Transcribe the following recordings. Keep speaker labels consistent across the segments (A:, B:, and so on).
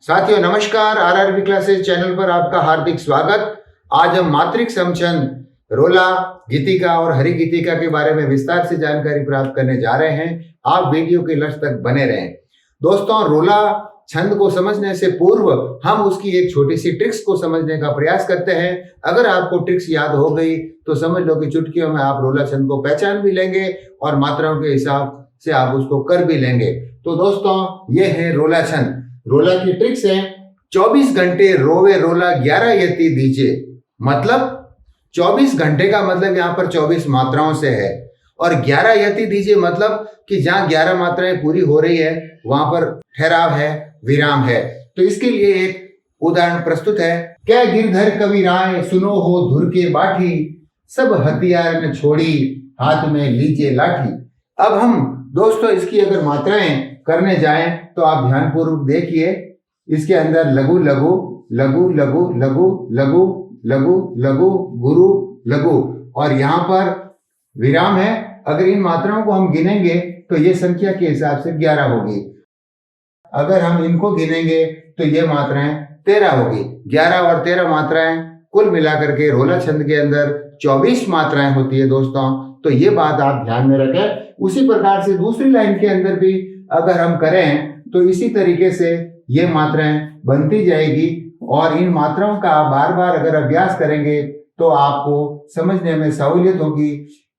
A: साथियों नमस्कार, RRB classes channel पर आपका हार्दिक स्वागत। आज हम मात्रिक समछंद, रोला, गीतिका और हरि गीतिका के बारे में विस्तार से जानकारी प्राप्त करने जा रहे हैं। आप वीडियो के लास्ट तक बने रहें। दोस्तों, रोला छंद को समझने से पूर्व हम उसकी एक छोटी सी ट्रिक्स को समझने का प्रयास करते हैं। अगर आपको ट्रिक्स याद हो गई तो समझ लो कि चुटकियों में आप रोला छंद को पहचान भी लेंगे और मात्राओं के हिसाब से आप उसको कर भी लेंगे। तो दोस्तों, ये है रोला छंद। रोला की ट्रिक्स है: 24 घंटे रोवे रोला 11 यति दीजिए। मतलब 24 घंटे का मतलब यहाँ पर 24 मात्राओं से है, और 11 यति दीजिए मतलब कि जहां 11 मात्राएं पूरी हो रही है वहां पर ठहराव है, विराम है। तो इसके लिए एक उदाहरण प्रस्तुत है। क्या गिरधर कवि राय सुनो हो धुर के बाठी, सब हथियार न छोड़ी हाथ में लीजिए लाठी। अब हम दोस्तों इसकी अगर मात्राएं करने जाएं तो आप ध्यानपूर्वक देखिए। इसके अंदर लघु लघु लघु लघु लघु लघु लघु लघु गुरु लघु, और यहाँ पर विराम है। अगर इन मात्राओं को हम गिनेंगे तो ये संख्या के हिसाब से 11 होगी। अगर हम इनको गिनेंगे तो ये मात्राएं 13 होगी। 11 और 13 मात्राएं कुल मिलाकर के रोला छंद के अंदर 24 मात्राएं होती है दोस्तों। तो ये बात आप ध्यान में रखें। उसी प्रकार से दूसरी लाइन के अंदर भी अगर हम करें तो इसी तरीके से ये मात्राएं बनती जाएगी, और इन मात्राओं का बार बार अगर अभ्यास करेंगे तो आपको समझने में सहूलियत होगी,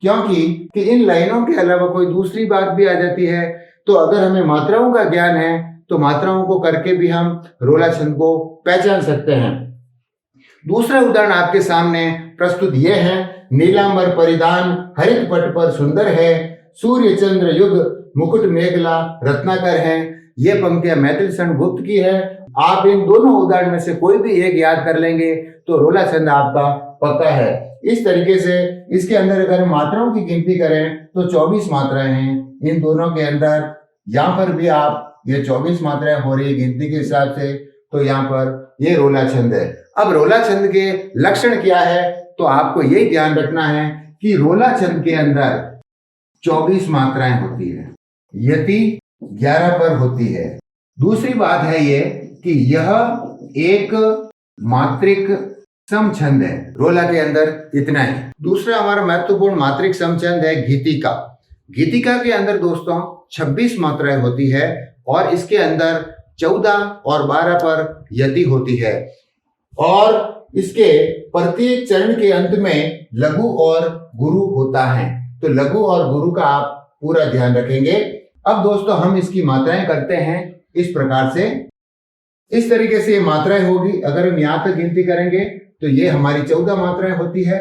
A: क्योंकि कि इन लाइनों के अलावा कोई दूसरी बात भी आ जाती है। तो अगर हमें मात्राओं का ज्ञान है तो मात्राओं को करके भी हम रोला छंद को पहचान सकते हैं। दूसरा उदाहरण आपके सामने प्रस्तुत ये है। नीलांबर परिधान हरित पट पर सुंदर है, सूर्य चंद्र युग मुकुट मेघला रत्नाकर है। ये पंक्तियां मैथिल शरण गुप्त की है। आप इन दोनों उदाहरण में से कोई भी एक याद कर लेंगे तो रोला छंद आपका पक्का है। इस तरीके से इसके अंदर अगर मात्राओं की गिनती करें तो 24 मात्राएं हैं इन दोनों के अंदर। यहाँ पर भी आप ये 24 मात्राएं हो रही है गिनती के हिसाब से, तो यहाँ पर ये रोला छंद है। अब रोला छंद के लक्षण क्या है, तो आपको यही ध्यान रखना है कि रोला छंद के अंदर 24 मात्राएं होती है, यति 11 पर होती है। दूसरी बात है ये कि यह एक मात्रिक समछंद है। रोला के अंदर इतना ही। दूसरा हमारा महत्वपूर्ण मात्रिक समछंद है गीतिका। गीतिका के अंदर दोस्तों 26 मात्राएं होती है, और इसके अंदर 14 और 12 पर यति होती है, और इसके प्रत्येक चरण के अंत में लघु और गुरु होता है। तो लघु और गुरु का आप पूरा ध्यान रखेंगे। अब दोस्तों हम इसकी मात्राएं करते हैं इस प्रकार से। इस तरीके से ये मात्राएं होगी। अगर हम यहाँ तक गिनती करेंगे तो ये हमारी 14 मात्राएं होती है,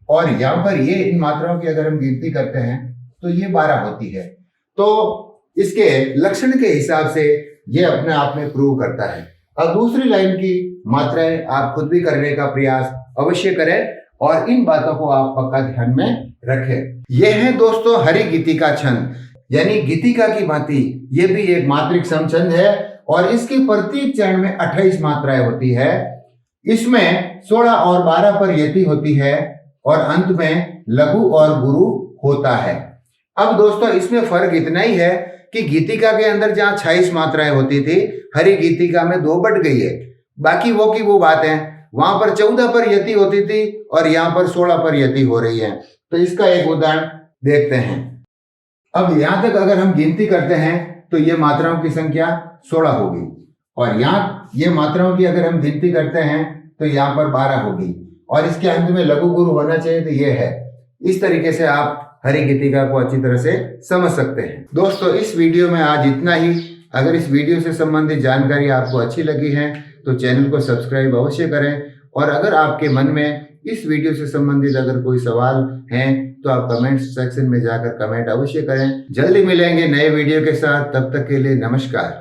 A: और यहाँ पर ये इन मात्राओं की अगर हम गिनती करते हैं तो ये 12 होती है। तो इसके लक्षण के हिसाब से ये अपने आप में प्रूव करता है। अब दूसरी लाइन की मात्राएं आप खुद भी करने का प्रयास अवश्य करें, और इन बातों को आप पक्का ध्यान में रखें। यह है दोस्तों हरि गीतिका छंद, यानी गीतिका की भांति ये भी एक मात्रिक समछंद है, और इसके प्रत्येक चरण में 28 मात्राएं होती है। इसमें 16 और 12 पर यति होती है, और अंत में लघु और गुरु होता है। अब दोस्तों इसमें फर्क इतना ही है कि गीतिका के अंदर जहां 26 मात्राएं होती थी, हरि गीतिका में 2 बढ़ गई है। बाकी वो की वो बात है। वहां पर 14 पर यति होती थी और यहाँ पर 16 पर यति हो रही है। तो इसका एक उदाहरण देखते हैं। अब यहां तक अगर हम गिनती करते हैं तो ये मात्राओं की संख्या 16 होगी, और यहाँ ये मात्राओं की अगर हम गिनती करते हैं तो यहाँ पर 12 होगी, और इसके अंत में लघु गुरु होना चाहिए, तो ये है। इस तरीके से आप हरि गीतिका को अच्छी तरह से समझ सकते हैं। दोस्तों इस वीडियो में आज इतना ही। अगर इस वीडियो से संबंधित जानकारी आपको अच्छी लगी है तो चैनल को सब्सक्राइब अवश्य करें, और अगर आपके मन में इस वीडियो से संबंधित अगर कोई सवाल हैं तो आप कमेंट सेक्शन में जाकर कमेंट अवश्य करें। जल्दी मिलेंगे नए वीडियो के साथ, तब तक के लिए नमस्कार।